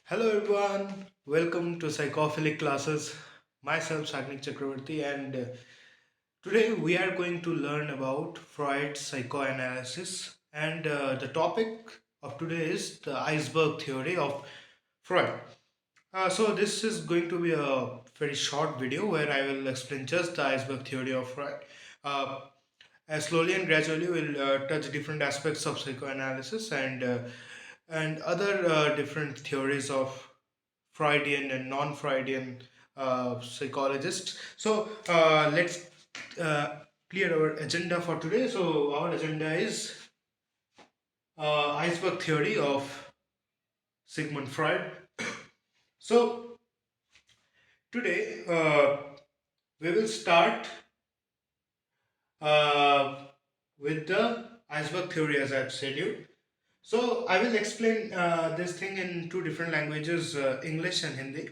Hello everyone, welcome to Psychophilic classes. Myself Sagnik Chakravarti and today we are going to learn about Freud's psychoanalysis and the topic of today is the iceberg theory of Freud. So this is going to be a very short video where I will explain just the iceberg theory of Freud. Uh, Slowly and gradually we'll touch different aspects of psychoanalysis and other different theories of Freudian and non-Freudian psychologists. So let's uh, clear our agenda for today. So our agenda is iceberg theory of Sigmund Freud. So today we will start uh, with the iceberg theory, as I've said you. So I will explain this thing in two different languages, English and Hindi,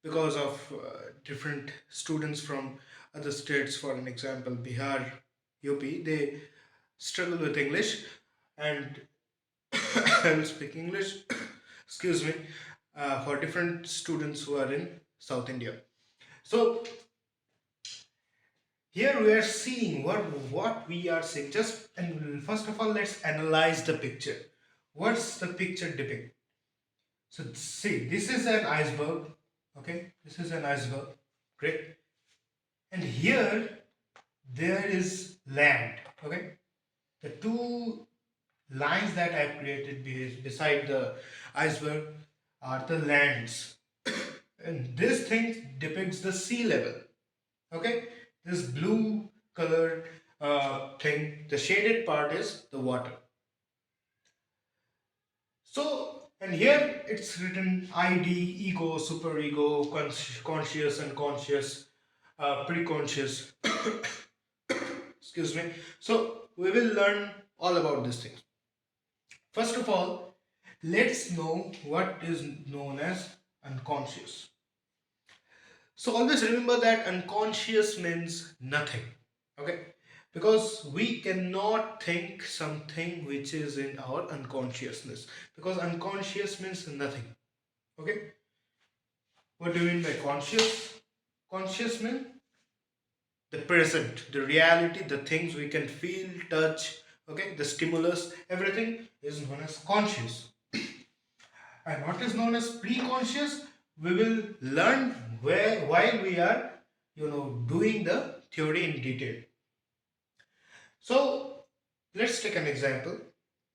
because of different students from other states. For an example, Bihar, UP, they struggle with English, and I will speak English. Excuse me, for different students who are in South India. So here we are seeing what we are seeing. Just and first of all, let's analyze the picture. What's the picture depicting? So see, this is an iceberg. Okay, this is an iceberg. Great. And here there is land. Okay, the two lines that I have created beside the iceberg are the lands, and this thing depicts the sea level. Okay, this blue colored thing, the shaded part is the water. So, and here it's written ID, ego, superego, conscious, unconscious, preconscious. Excuse me. So, we will learn all about these things. First of all, let's know what is known as unconscious. So, always remember that unconscious means nothing. Okay, because we cannot think something which is in our unconsciousness, because unconscious means nothing. Okay, what do you mean by conscious? Conscious means the present, the reality, the things we can feel, touch. Okay, the stimulus, everything is known as conscious. And what is known as pre-conscious, we will learn where while we are doing the theory in detail. So let's take an example.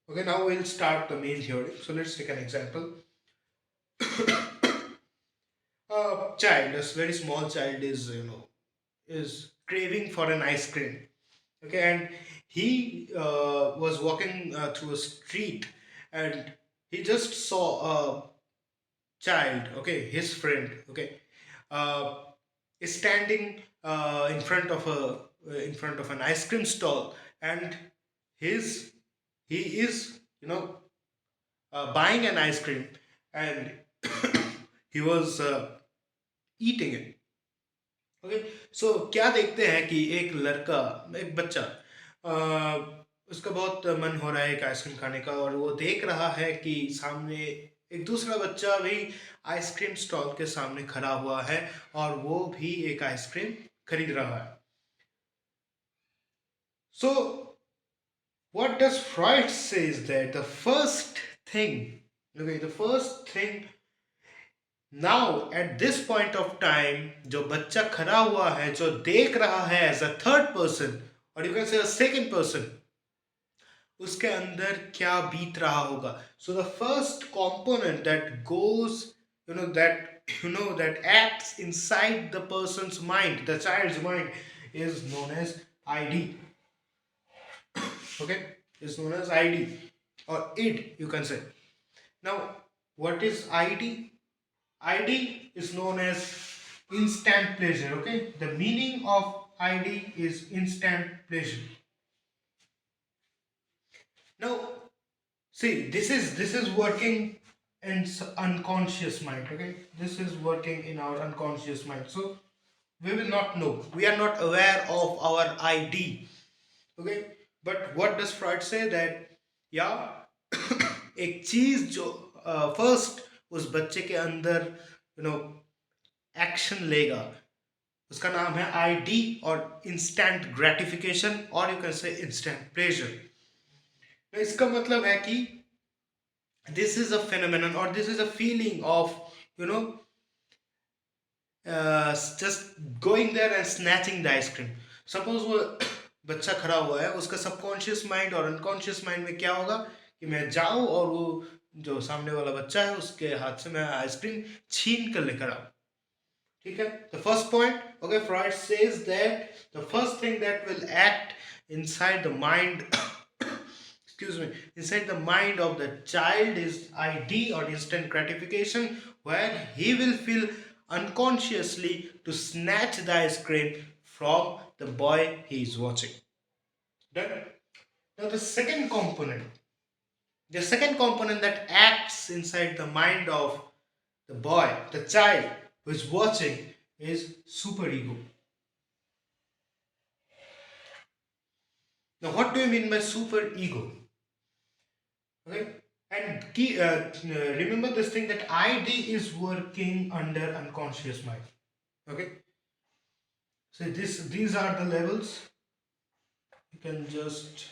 Okay, now we'll start the main theory. So let's take an example. A child, a very small child, is craving for an ice cream. Okay, and he was walking through a street, and he just saw a child. Okay, his friend. Okay, uh, is standing in front of an ice cream stall, and his he is buying an ice cream, and he was eating it. Okay so क्या देखते हैं कि एक लड़का, एक बच्चा, उसका बहुत मन हो रहा है एक आइसक्रीम खाने का, और वो देख रहा है कि सामने एक दूसरा बच्चा भी आइसक्रीम स्टॉल के सामने खड़ा हुआ है और वो भी एक आइसक्रीम खरीद रहा है. So what does Freud say is that the first thing, okay, the first thing now at this point of time, जो बच्चा खड़ा हुआ है, जो देख रहा है as a third person, or you can say a second person, उसके अंदर क्या बीत रहा होगा. So the first component that goes, that acts inside the person's mind, the child's mind, is known as ID. Okay, is known as ID or id, you can say. Now, what is ID? ID is known as instant pleasure. Okay, the meaning of ID is instant pleasure. Now, see, this is working in unconscious mind. Okay, this is working in our unconscious mind. So we will not know. We are not aware of our ID. Okay, but what does Freud say that yeah, एक चीज जो first उस बच्चे के अंदर action लेगा, उसका नाम है आईडी और इंस्टेंट ग्रेटिफिकेशन, और you can say instant pleasure. इसका मतलब है कि this is a phenomenon or this is a feeling of you know just going there and snatching the ice cream. Suppose वो बच्चा खड़ा हुआ है, उसका सबकॉन्शियस माइंड और अनकॉन्शियस माइंड में क्या होगा कि मैं जाऊं और वो जो सामने वाला बच्चा है उसके हाथ से मैं आइसक्रीम छीन कर लेकर आऊं। ठीक है, the first point, okay, Freud says that the first thing that will act inside the mind excuse me, inside the mind of the child is id or instant gratification, where he will feel unconsciously to snatch the ice cream from the boy he is watching. Done. Now the second component that acts inside the mind of the boy, the child who is watching, is superego. Now, what do you mean by superego? Okay, and remember this thing that ID is working under unconscious mind. Okay, so these are the levels. You can just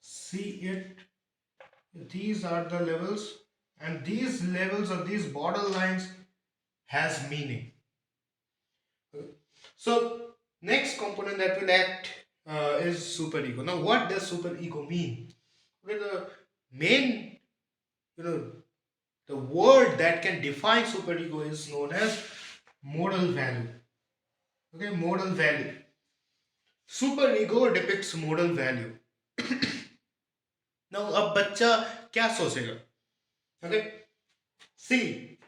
see it. These are the levels, and these levels or these borderlines has meaning. Okay. So next component that will act is superego. Now, what does superego mean? Okay, the main, the word that can define superego is known as modal value. Okay, modal value. Superego depicts modal value. Now, अब बच्चा क्या सोचेगा? Okay, see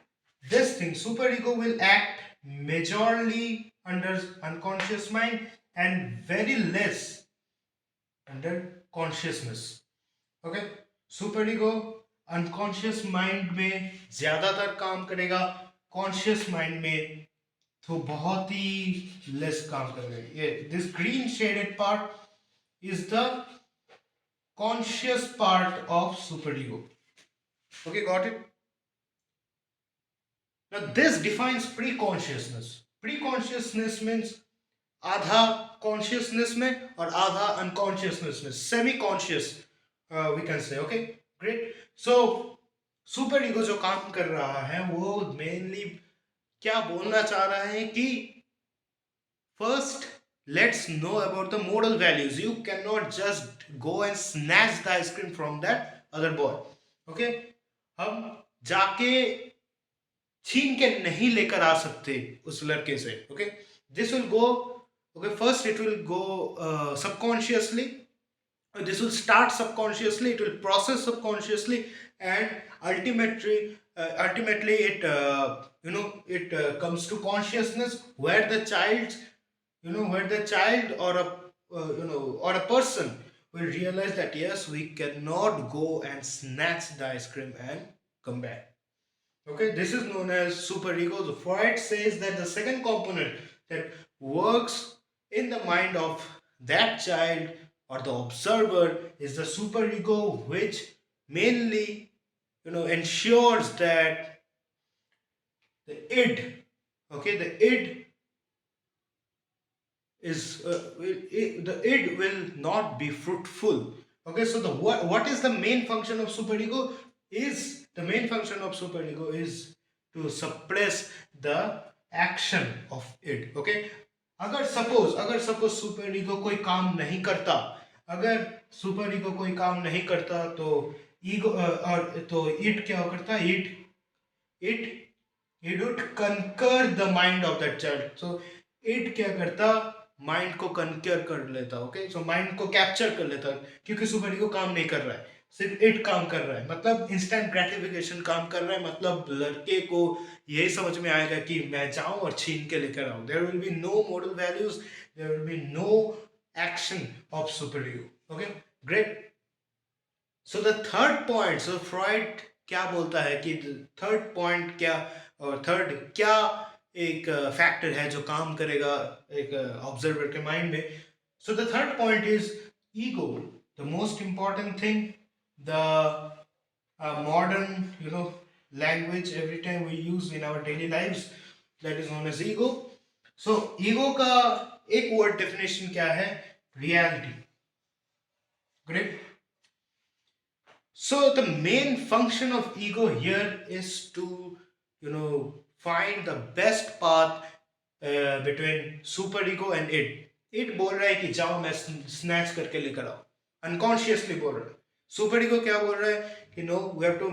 this thing. Superego will act majorly under unconscious mind and very less under consciousness. Okay, superego unconscious mind में ज्यादातर काम करेगा, conscious mind में तो बहुत ही लेस काम करेगा। ये this green shaded part is the conscious part of super ego. Okay, got it? Now this defines pre consciousness. Pre consciousness means आधा कॉन्शियसनेस में और आधा अनकॉन्शियसनेस में, semi conscious we can say. Okay, great. So super ego जो काम कर रहा है वो मेनली क्या बोलना चाह रहा है कि first let's know about the moral values. You can not just go and snatch the ice cream from that other boy. Okay, हम जाके छीन के नहीं लेकर आ सकते उस लड़के से। Okay, this will go, okay, first it will go subconsciously. This will start subconsciously, it will process subconsciously, and ultimately it comes to consciousness, where the child or a or a person will realize that yes, we cannot go and snatch the ice cream and come back. Okay, this is known as superego. So Freud says that the second component that works in the mind of that child or the observer is the superego, which mainly ensures that the id, okay, the id is the id will not be fruitful. Okay, so the what is the main function of superego? Is the main function of superego is to suppress the action of id. Okay, अगर suppose super ego कोई काम नहीं करता, अगर super ego कोई काम नहीं करता तो ईगो और तो इट क्या करता? इट वुड कंकर the mind of that child. So it क्या करता? माइंड को कंकर कर लेता। ओके, सो माइंड को कैप्चर कर लेता, क्योंकि सुपर ईगो काम नहीं कर रहा है, सिर्फ इट काम कर रहा है। मतलब इंस्टेंट ग्रेटिफिकेशन काम कर रहा है। मतलब लड़के को यही समझ में आएगा कि मैं जाऊं और छीन के लेकर आऊं। There will be no moral values, there will be no action of super ego. Okay, great. So the third point, so Freud क्या बोलता है कि थर्ड पॉइंट क्या, और थर्ड क्या एक फैक्टर है जो काम करेगा एक ऑब्जर्वर के माइंड में। सो the third point is ego, the most important thing, the modern language every time we use in our daily lives, that is known as ego. So ego का एक word definition क्या है? Reality. Great. So the main function of ego here is to, find the best path between super ego and it. It बोल रहा है कि जाओ मैं snatch करके लेकर आओ, unconsciously बोल रहा है. सुपर ईगो क्या बोल रहा है कि no, we have to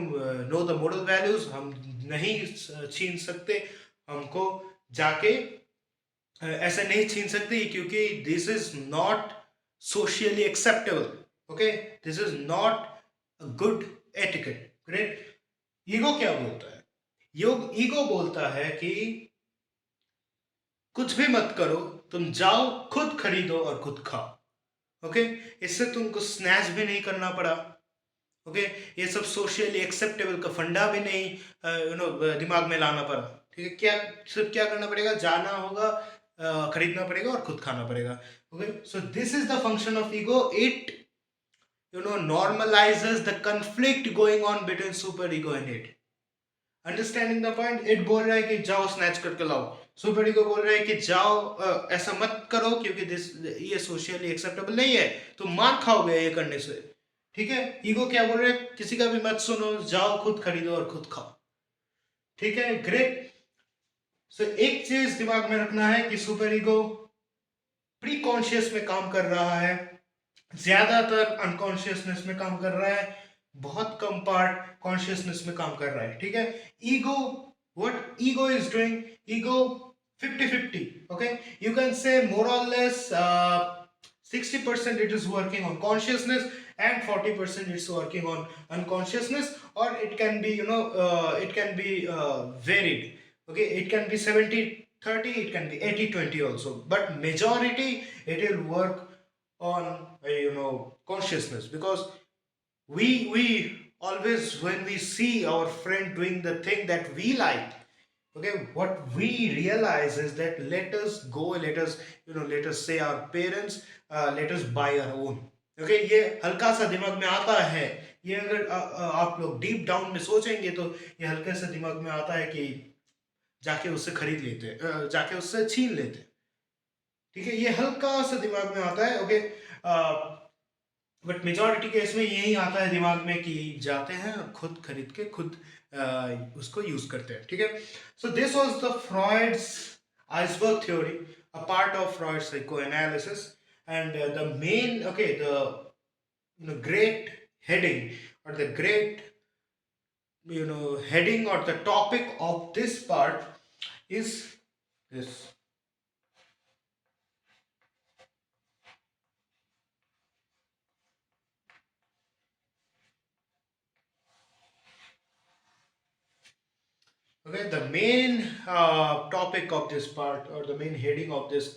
know the moral values, हम नहीं छीन सकते, हमको जाके ऐसा नहीं छीन सकते क्योंकि this is not socially acceptable. Okay, this is not good etiquette. Great. Ego क्या बोलता है? ईगो बोलता है कि कुछ भी मत करो, तुम जाओ खुद खरीदो और खुद खाओ. ओके, इससे तुमको स्नैच भी नहीं करना पड़ा. ओके, ये सब सोशली एक्सेप्टेबल का फंडा भी नहीं दिमाग में लाना पड़ा. ठीक है, क्या सिर्फ क्या करना पड़ेगा? जाना होगा, खरीदना पड़ेगा और खुद खाना पड़ेगा. Okay, so this is the function of ego. It normalizes the conflict going on between super ego and it. Understanding the point. It बोल रहा है कि जाओ स्नैच करके लाओ, सुपर ईगो बोल रहा है कि जाओ ऐसा मत करो क्योंकि ये सोशली एक्सेप्टेबल नहीं है, तुम मार खाओगे ये करने से. ठीक है, ईगो क्या बोल रहा है? किसी का भी मत सुनो, जाओ खुद खरीदो और खुद खाओ. ठीक है, ग्रेट. सो एक चीज दिमाग में रखना है कि सुपर ईगो प्री कॉन्शियस में काम कर रहा है, ज्यादातर अनकॉन्शियसनेस में काम कर रहा है, बहुत कम पार्ट कॉन्शियसनेस में काम कर रहा है. ठीक है, ego, what ego is doing? Ego 50-50. okay, you can say more or less 60% it is working on consciousness and 40% it's working on unconsciousness, or it can be it can be varied. Okay, it can be 70-30, it can be 80-20 also, but majority it will work on consciousness, because we always, when we see our friend doing the thing that we like, okay, what we realize is that let us go, let us say our parents, let us buy our own. okay, ये हल्का सा दिमाग में आता है. ये अगर आप लोग डीप डाउन में सोचेंगे तो ये हल्के से दिमाग में आता है कि जाके उससे खरीद लेते, जाके उससे छीन लेते. ठीक है, ये हल्का सा दिमाग में आता है. ओके, बट मेजॉरिटी केस में यही आता है दिमाग में कि जाते हैं और खुद खरीद के खुद उसको यूज करते हैं. ठीक है, so this was the Freud's iceberg theory, a part of Freud psychoanalysis, and the main, okay, the great heading, or the great heading, or the topic of this part is this. Okay, the main topic of this part, or the main heading of this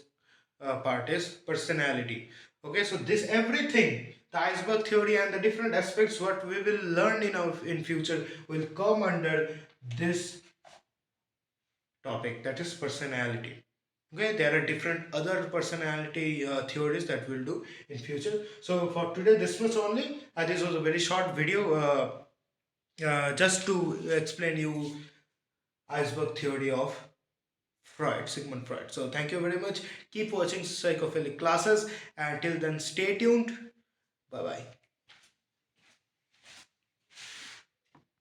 part is personality. Okay, so this everything, the iceberg theory and the different aspects what we will learn in future will come under this topic, that is personality. Okay, there are different other personality theories that we'll do in future. So for today, this much only. This was a very short video, just to explain you iceberg theory of Freud, Sigmund Freud. So thank you very much. Keep watching psychophilic classes. Until then, stay tuned. Bye bye.